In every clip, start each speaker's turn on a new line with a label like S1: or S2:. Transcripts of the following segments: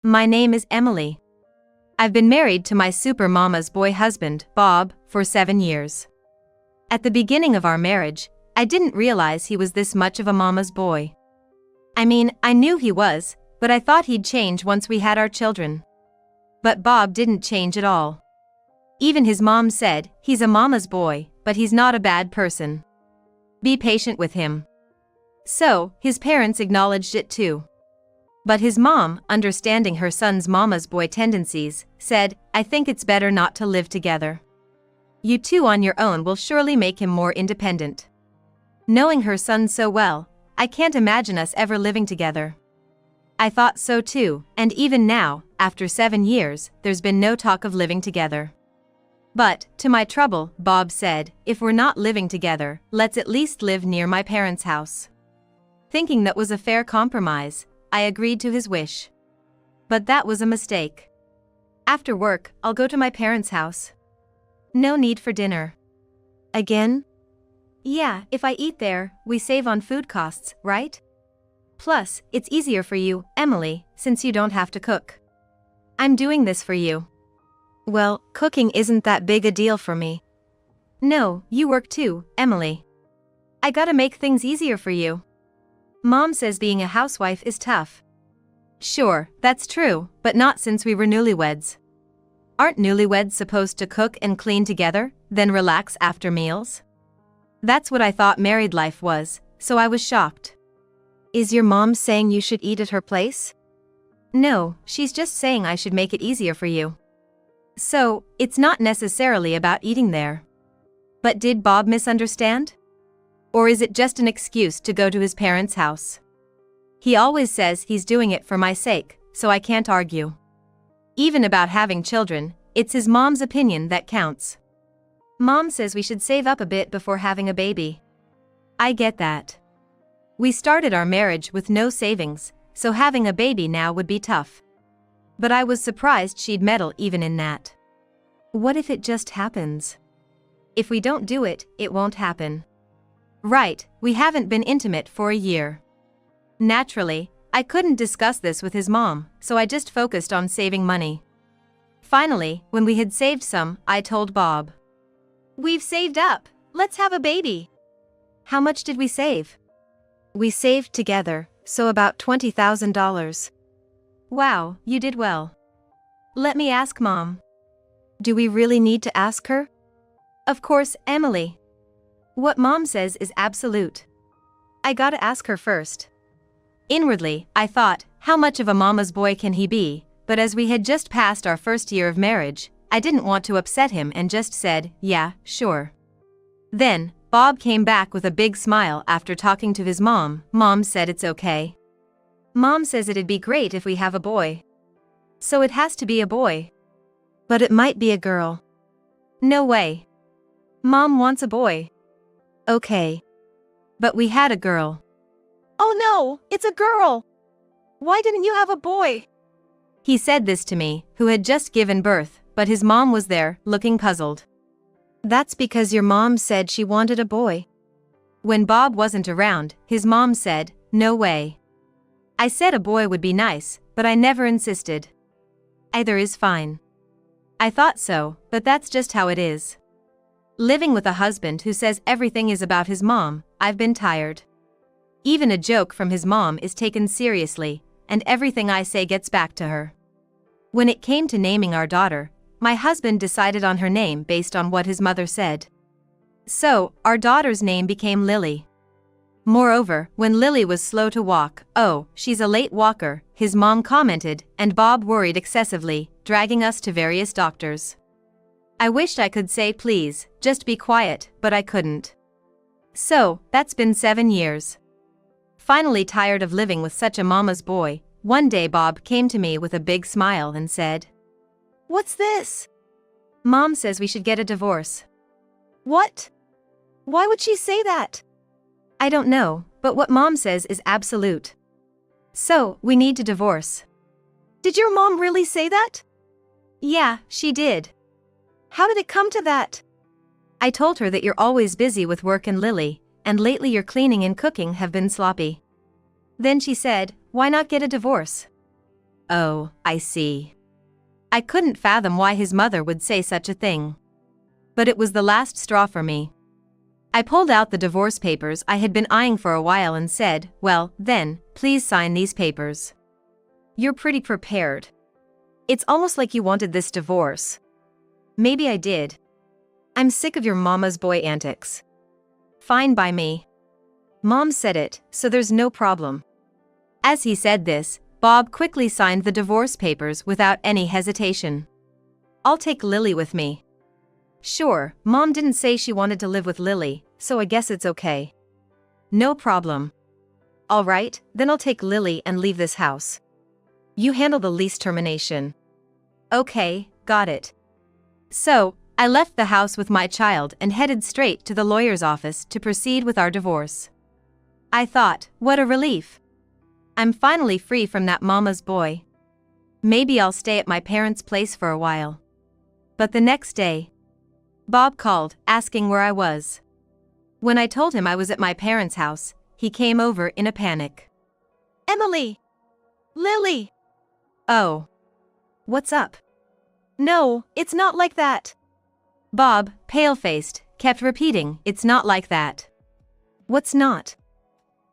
S1: My name is Emily. I've been married to my super mama's boy husband, Bob, for 7 years. At the beginning of our marriage, I didn't realize he was this much of a mama's boy. I mean, I knew he was, but I thought he'd change once we had our children. But Bob didn't change at all. Even his mom said, he's a mama's boy, but he's not a bad person. Be patient with him. So, his parents acknowledged it too. But his mom, understanding her son's mama's boy tendencies, said, I think it's better not to live together. You two on your own will surely make him more independent. Knowing her son so well, I can't imagine us ever living together. I thought so too, and even now, after 7 years, there's been no talk of living together. But, to my trouble, Bob said, if we're not living together, let's at least live near my parents' house. Thinking that was a fair compromise, I agreed to his wish. But that was a mistake. After work, I'll go to my parents' house. No need for dinner. Again? Yeah, if I eat there, we save on food costs, right? Plus, it's easier for you, Emily, since you don't have to cook. I'm doing this for you. Well, cooking isn't that big a deal for me. No, you work too, Emily. I gotta make things easier for you. Mom says being a housewife is tough. Sure, that's true, but not since we were newlyweds. Aren't newlyweds supposed to cook and clean together, then relax after meals? That's what I thought married life was, so I was shocked. Is your mom saying you should eat at her place? No, she's just saying I should make it easier for you. So, it's not necessarily about eating there. But did Bob misunderstand? Or is it just an excuse to go to his parents' house? He always says he's doing it for my sake, so I can't argue. Even about having children, it's his mom's opinion that counts. Mom says we should save up a bit before having a baby. I get that. We started our marriage with no savings, so having a baby now would be tough. But I was surprised she'd meddle even in that. What if it just happens? If we don't do it, it won't happen. Right, we haven't been intimate for a year. Naturally, I couldn't discuss this with his mom, so I just focused on saving money. Finally, when we had saved some, I told Bob. We've saved up, let's have a baby. How much did we save? We saved together, so about $20,000. Wow, you did well. Let me ask Mom. Do we really need to ask her? Of course, Emily. What Mom says is absolute. I gotta ask her first. Inwardly, I thought, how much of a mama's boy can he be? But as we had just passed our first year of marriage, I didn't want to upset him and just said, yeah, sure. Then, Bob came back with a big smile after talking to his mom. Mom said it's okay. Mom says it'd be great if we have a boy. So it has to be a boy. But it might be a girl. No way. Mom wants a boy. Okay. But we had a girl. Oh no, it's a girl! Why didn't you have a boy? He said this to me, who had just given birth, but his mom was there, looking puzzled. That's because your mom said she wanted a boy. When Bob wasn't around, his mom said, no way. I said a boy would be nice, but I never insisted. Either is fine. I thought so, but that's just how it is. Living with a husband who says everything is about his mom, I've been tired. Even a joke from his mom is taken seriously, and everything I say gets back to her. When it came to naming our daughter, my husband decided on her name based on what his mother said. So, our daughter's name became Lily. Moreover, when Lily was slow to walk, oh, she's a late walker, his mom commented, and Bob worried excessively, dragging us to various doctors. I wished I could say please, just be quiet, but I couldn't. So, that's been 7 years. Finally tired of living with such a mama's boy, one day Bob came to me with a big smile and said, What's this? Mom says we should get a divorce. What? Why would she say that? I don't know, but what Mom says is absolute. So, we need to divorce. Did your mom really say that? Yeah, she did. How did it come to that? I told her that you're always busy with work and Lily, and lately your cleaning and cooking have been sloppy. Then she said, why not get a divorce? Oh, I see. I couldn't fathom why his mother would say such a thing. But it was the last straw for me. I pulled out the divorce papers I had been eyeing for a while and said, "Well, then, please sign these papers." "You're pretty prepared. It's almost like you wanted this divorce." "Maybe I did. I'm sick of your mama's boy antics." "Fine by me. Mom said it, so there's no problem." As he said this, Bob quickly signed the divorce papers without any hesitation. "I'll take Lily with me." "Sure, Mom didn't say she wanted to live with Lily, so I guess it's okay." "No problem." "All right, then I'll take Lily and leave this house. You handle the lease termination." "Okay, got it." So, I left the house with my child and headed straight to the lawyer's office to proceed with our divorce. I thought, what a relief. I'm finally free from that mama's boy. Maybe I'll stay at my parents' place for a while. But the next day, Bob called, asking where I was. When I told him I was at my parents' house, he came over in a panic. "Emily! Lily!" "Oh. What's up?" "No, it's not like that." Bob, pale-faced, kept repeating, "It's not like that." "What's not?"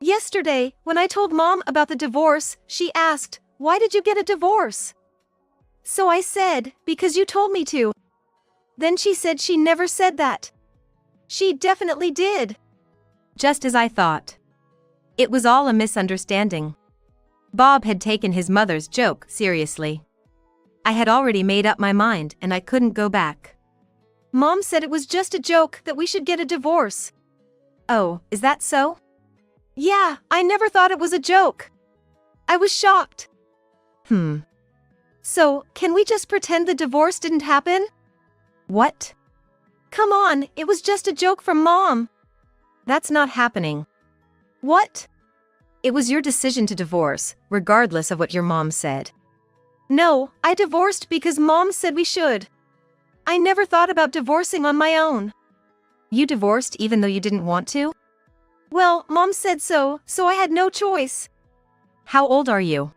S1: "Yesterday, when I told Mom about the divorce, she asked, 'Why did you get a divorce?' So I said, 'Because you told me to.' Then she said she never said that. She definitely did." Just as I thought. It was all a misunderstanding. Bob had taken his mother's joke seriously. I had already made up my mind and I couldn't go back. "Mom said it was just a joke that we should get a divorce." "Oh, is that so?" "Yeah, I never thought it was a joke. I was shocked." "So, can we just pretend the divorce didn't happen?" "What?" "Come on, it was just a joke from Mom." "That's not happening." "What?" "It was your decision to divorce, regardless of what your mom said." "No, I divorced because Mom said we should. I never thought about divorcing on my own." "You divorced even though you didn't want to?" "Well, Mom said so, so I had no choice." "How old are you?"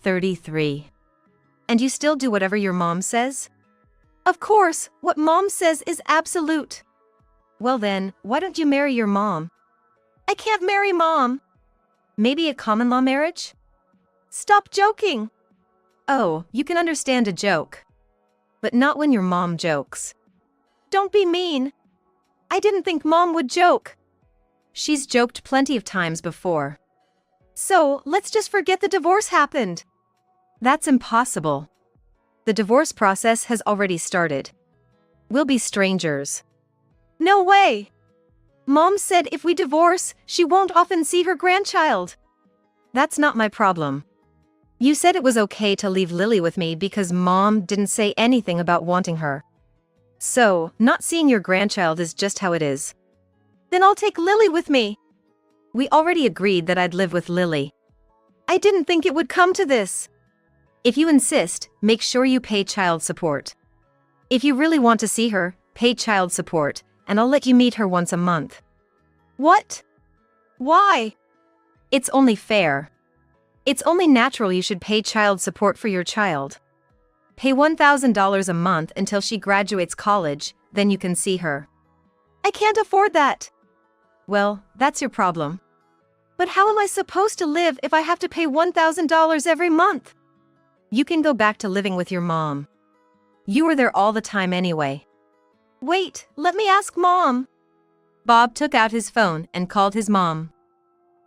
S1: 33. "And you still do whatever your mom says?" "Of course, what Mom says is absolute." "Well then, why don't you marry your mom?" "I can't marry Mom." "Maybe a common law marriage?" "Stop joking." "Oh, you can understand a joke. But not when your mom jokes." "Don't be mean. I didn't think Mom would joke." "She's joked plenty of times before." "So, let's just forget the divorce happened." "That's impossible. The divorce process has already started. We'll be strangers." "No way. Mom said if we divorce, she won't often see her grandchild." "That's not my problem. You said it was okay to leave Lily with me because Mom didn't say anything about wanting her. So, not seeing your grandchild is just how it is." "Then I'll take Lily with me." "We already agreed that I'd live with Lily." "I didn't think it would come to this." "If you insist, make sure you pay child support. If you really want to see her, pay child support, and I'll let you meet her once a month." "What? Why?" "It's only fair. It's only natural you should pay child support for your child. Pay $1,000 a month until she graduates college, then you can see her." "I can't afford that." "Well, that's your problem." "But how am I supposed to live if I have to pay $1,000 every month?" "You can go back to living with your mom. You were there all the time anyway." "Wait, let me ask Mom." Bob took out his phone and called his mom.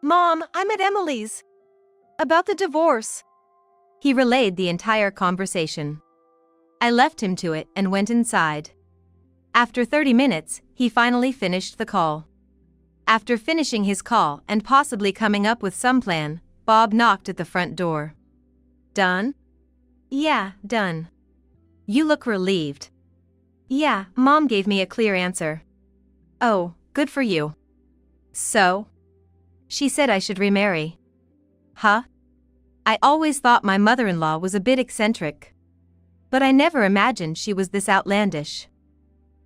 S1: "Mom, I'm at Emily's. About the divorce." He relayed the entire conversation. I left him to it and went inside. After 30 minutes, he finally finished the call. After finishing his call and possibly coming up with some plan, Bob knocked at the front door. "Done?" "Yeah, done." "You look relieved." "Yeah, Mom gave me a clear answer." "Oh, good for you." "So?" "She said I should remarry." "Huh?" I always thought my mother-in-law was a bit eccentric. But I never imagined she was this outlandish.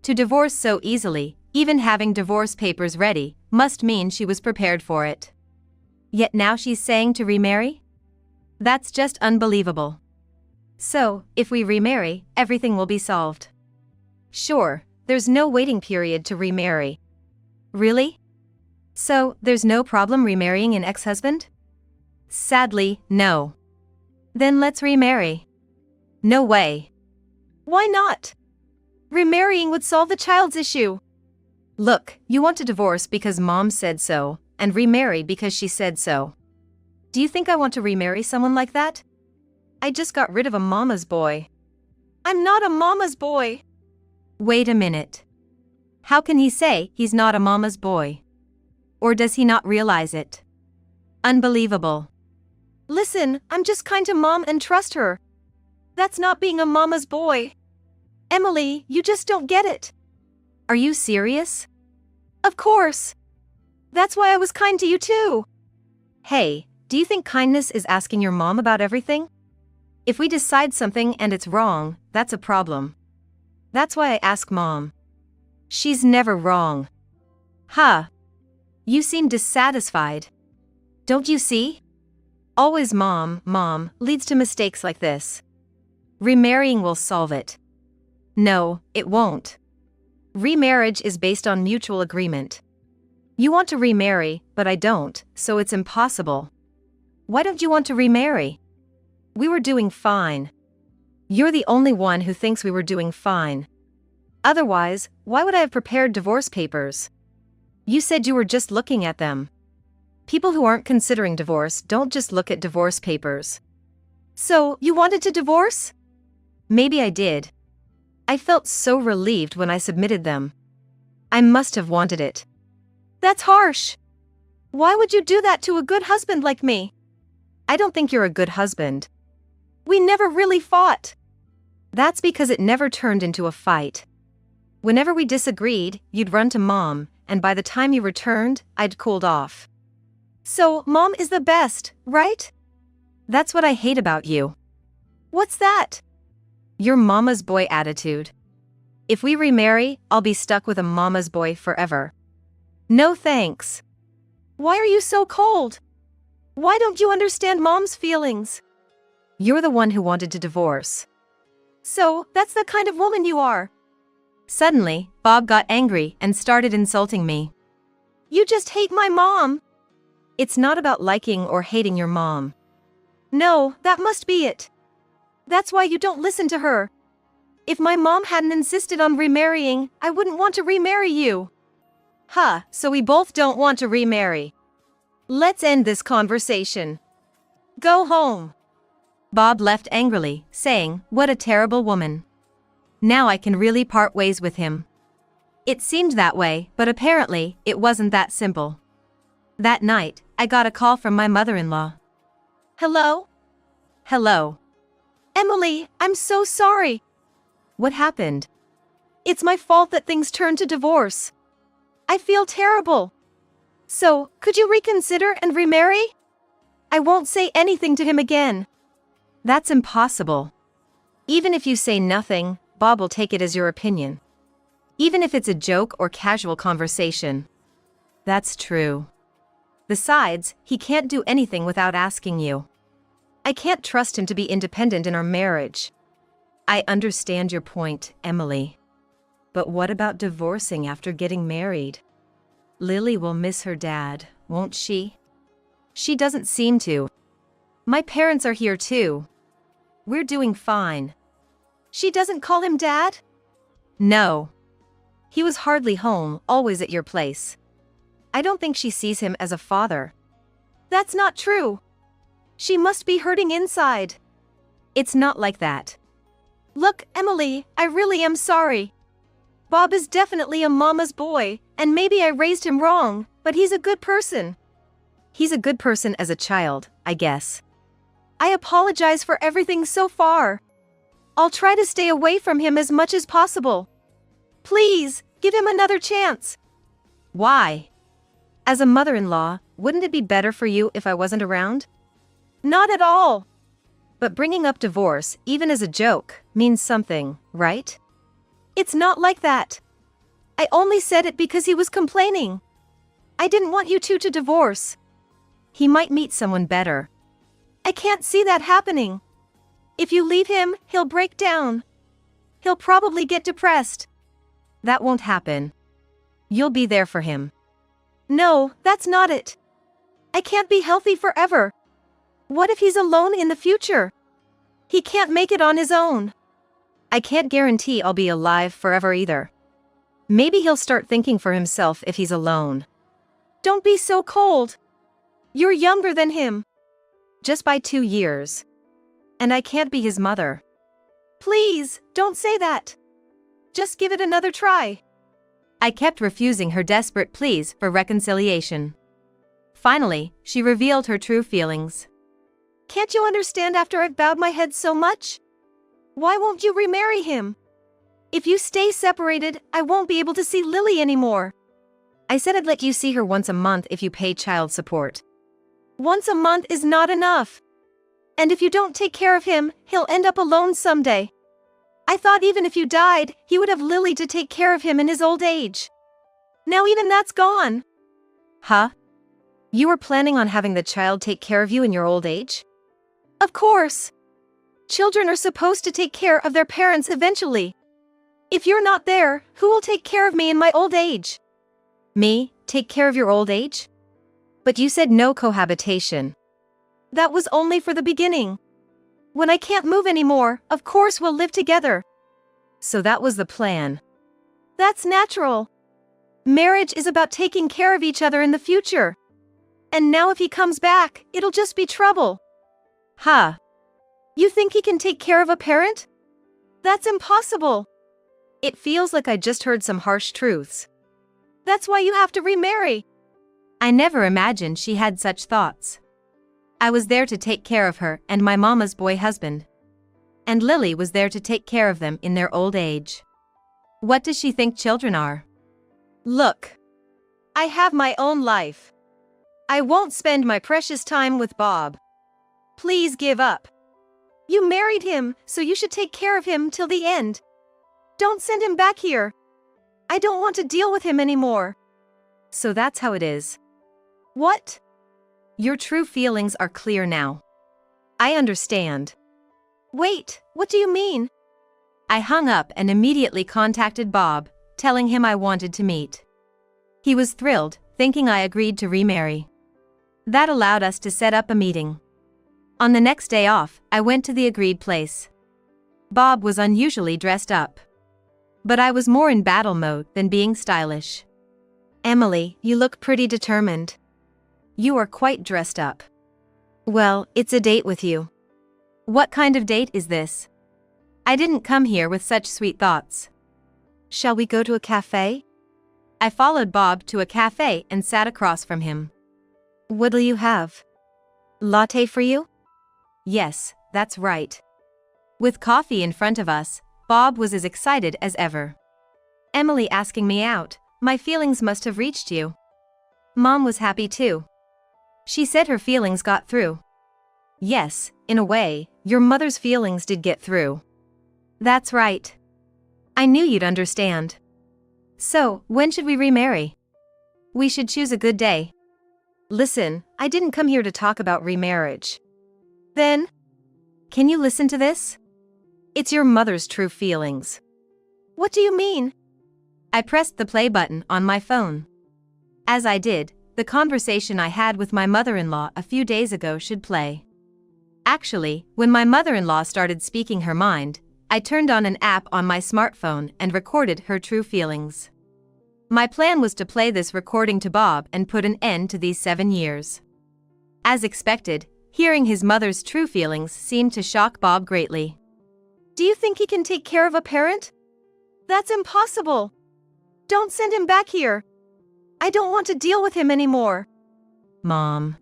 S1: To divorce so easily, even having divorce papers ready, must mean she was prepared for it. Yet now she's saying to remarry? That's just unbelievable. So, if we remarry, everything will be solved. Sure, there's no waiting period to remarry. Really? So, there's no problem remarrying an ex-husband? Sadly, no. Then let's remarry. No way. Why not? Remarrying would solve the child's issue. Look, you want to divorce because mom said so, and remarry because she said so. Do you think I want to remarry someone like that? I just got rid of a mama's boy. I'm not a mama's boy. Wait a minute. How can he say he's not a mama's boy? Or does he not realize it? Unbelievable. Listen, I'm just kind to mom and trust her. That's not being a mama's boy. Emily, you just don't get it. Are you serious? Of course. That's why I was kind to you too. Hey, do you think kindness is asking your mom about everything? If we decide something and it's wrong, that's a problem. That's why I ask mom. She's never wrong. Huh. You seem dissatisfied. Don't you see? Always mom leads to mistakes like this. Remarrying will solve it. No, it won't. Remarriage is based on mutual agreement. You want to remarry, but I don't, so it's impossible. Why don't you want to remarry? We were doing fine. You're the only one who thinks we were doing fine. Otherwise, why would I have prepared divorce papers? You said you were just looking at them. People who aren't considering divorce don't just look at divorce papers. So, you wanted to divorce? Maybe I did. I felt so relieved when I submitted them. I must have wanted it. That's harsh. Why would you do that to a good husband like me? I don't think you're a good husband. We never really fought. That's because it never turned into a fight. Whenever we disagreed, you'd run to mom, and by the time you returned, I'd cooled off. So, mom is the best, right? That's what I hate about you. What's that? Your mama's boy attitude. If we remarry, I'll be stuck with a mama's boy forever. No thanks. Why are you so cold? Why don't you understand mom's feelings? You're the one who wanted to divorce. So, that's the kind of woman you are. Suddenly, Bob got angry and started insulting me. You just hate my mom. It's not about liking or hating your mom. No, that must be it. That's why you don't listen to her. If my mom hadn't insisted on remarrying, I wouldn't want to remarry you. Huh, so we both don't want to remarry. Let's end this conversation. Go home. Bob left angrily, saying, "What a terrible woman. Now I can really part ways with him." It seemed that way, but apparently, it wasn't that simple. That night, I got a call from my mother-in-law. Hello? Hello. Emily, I'm so sorry. What happened? It's my fault that things turned to divorce. I feel terrible. So, could you reconsider and remarry? I won't say anything to him again. That's impossible. Even if you say nothing, Bob will take it as your opinion. Even if it's a joke or casual conversation. That's true. Besides, he can't do anything without asking you. I can't trust him to be independent in our marriage. I understand your point, Emily. But what about divorcing after getting married? Lily will miss her dad, won't she? She doesn't seem to. My parents are here too. We're doing fine. She doesn't call him dad? No. He was hardly home, always at your place. I don't think she sees him as a father. That's not true. She must be hurting inside. It's not like that. Look, Emily, I really am sorry. Bob is definitely a mama's boy, and maybe I raised him wrong, but he's a good person. He's a good person as a child, I guess. I apologize for everything so far. I'll try to stay away from him as much as possible. Please, give him another chance. Why? As a mother-in-law, wouldn't it be better for you if I wasn't around? Not at all. But bringing up divorce, even as a joke, means something, right? It's not like that. I only said it because he was complaining. I didn't want you two to divorce. He might meet someone better. I can't see that happening. If you leave him, he'll break down. He'll probably get depressed. That won't happen. You'll be there for him. No, that's not it. I can't be healthy forever. What if he's alone in the future? He can't make it on his own. I can't guarantee I'll be alive forever either. Maybe he'll start thinking for himself if he's alone. Don't be so cold. You're younger than him. Just by 2 years. And I can't be his mother. Please, don't say that. Just give it another try. I kept refusing her desperate pleas for reconciliation. Finally, she revealed her true feelings. Can't you understand after I've bowed my head so much? Why won't you remarry him? If you stay separated, I won't be able to see Lily anymore. I said I'd let you see her once a month if you pay child support. Once a month is not enough. And if you don't take care of him, he'll end up alone someday. I thought even if you died, he would have Lily to take care of him in his old age. Now even that's gone. Huh? You were planning on having the child take care of you in your old age? Of course. Children are supposed to take care of their parents eventually. If you're not there, who will take care of me in my old age? Me, take care of your old age? But you said no cohabitation. That was only for the beginning. When I can't move anymore, of course we'll live together. So that was the plan. That's natural. Marriage is about taking care of each other in the future. And now if he comes back, it'll just be trouble. Huh? You think he can take care of a parent? That's impossible. It feels like I just heard some harsh truths. That's why you have to remarry. I never imagined she had such thoughts. I was there to take care of her and my mama's boy husband. And Lily was there to take care of them in their old age. What does she think children are? Look. I have my own life. I won't spend my precious time with Bob. Please give up. You married him, so you should take care of him till the end. Don't send him back here. I don't want to deal with him anymore. So that's how it is. What? Your true feelings are clear now. I understand. Wait, what do you mean? I hung up and immediately contacted Bob, telling him I wanted to meet. He was thrilled, thinking I agreed to remarry. That allowed us to set up a meeting. On the next day off, I went to the agreed place. Bob was unusually dressed up. But I was more in battle mode than being stylish. Emily, you look pretty determined. You are quite dressed up. Well, it's a date with you. What kind of date is this? I didn't come here with such sweet thoughts. Shall we go to a cafe? I followed Bob to a cafe and sat across from him. What'll you have? Latte for you? Yes, that's right. With coffee in front of us, Bob was as excited as ever. Emily asking me out, my feelings must have reached you. Mom was happy too. She said her feelings got through. Yes, in a way, your mother's feelings did get through. That's right. I knew you'd understand. So, when should we remarry? We should choose a good day. Listen, I didn't come here to talk about remarriage. Then? Can you listen to this? It's your mother's true feelings. What do you mean? I pressed the play button on my phone. As I did, the conversation I had with my mother-in-law a few days ago should play. Actually, when my mother-in-law started speaking her mind, I turned on an app on my smartphone and recorded her true feelings. My plan was to play this recording to Bob and put an end to these 7 years. As expected, hearing his mother's true feelings seemed to shock Bob greatly. Do you think he can take care of a parent? That's impossible. Don't send him back here. I don't want to deal with him anymore. Mom.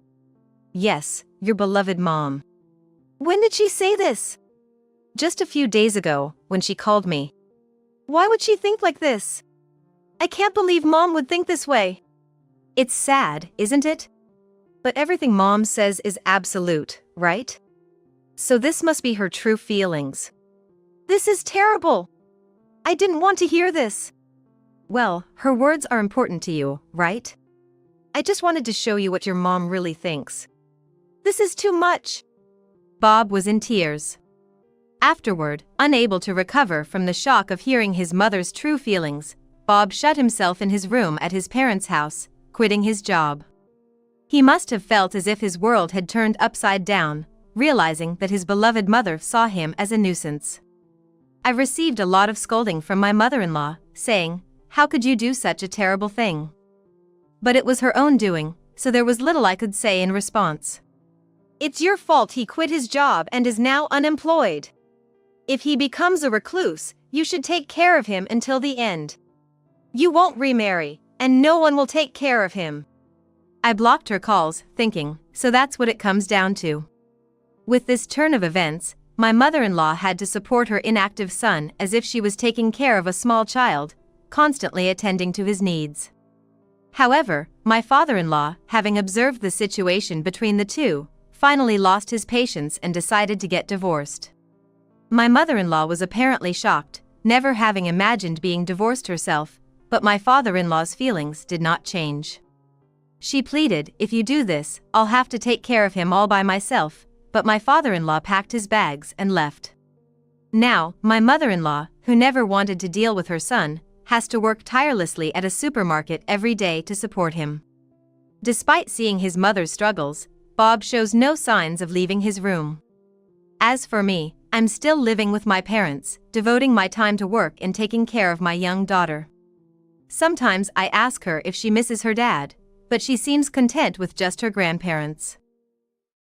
S1: Yes, your beloved mom. When did she say this? Just a few days ago, when she called me. Why would she think like this? I can't believe Mom would think this way. It's sad, isn't it? But everything Mom says is absolute, right? So this must be her true feelings. This is terrible. I didn't want to hear this. Well, her words are important to you, right? I just wanted to show you what your mom really thinks. This is too much. Bob was in tears. Afterward, unable to recover from the shock of hearing his mother's true feelings, Bob shut himself in his room at his parents' house, quitting his job. He must have felt as if his world had turned upside down, realizing that his beloved mother saw him as a nuisance. I received a lot of scolding from my mother-in-law, saying, "How could you do such a terrible thing?" But it was her own doing, so there was little I could say in response. "It's your fault he quit his job and is now unemployed. If he becomes a recluse, you should take care of him until the end. You won't remarry, and no one will take care of him." I blocked her calls, thinking, so that's what it comes down to. With this turn of events, my mother-in-law had to support her inactive son as if she was taking care of a small child, constantly attending to his needs. However, my father-in-law, having observed the situation between the two, finally lost his patience and decided to get divorced. My mother-in-law was apparently shocked, never having imagined being divorced herself, but my father-in-law's feelings did not change. She pleaded, "If you do this, I'll have to take care of him all by myself," but my father-in-law packed his bags and left. Now, my mother-in-law, who never wanted to deal with her son, has to work tirelessly at a supermarket every day to support him. Despite seeing his mother's struggles, Bob shows no signs of leaving his room. As for me, I'm still living with my parents, devoting my time to work and taking care of my young daughter. Sometimes I ask her if she misses her dad, but she seems content with just her grandparents.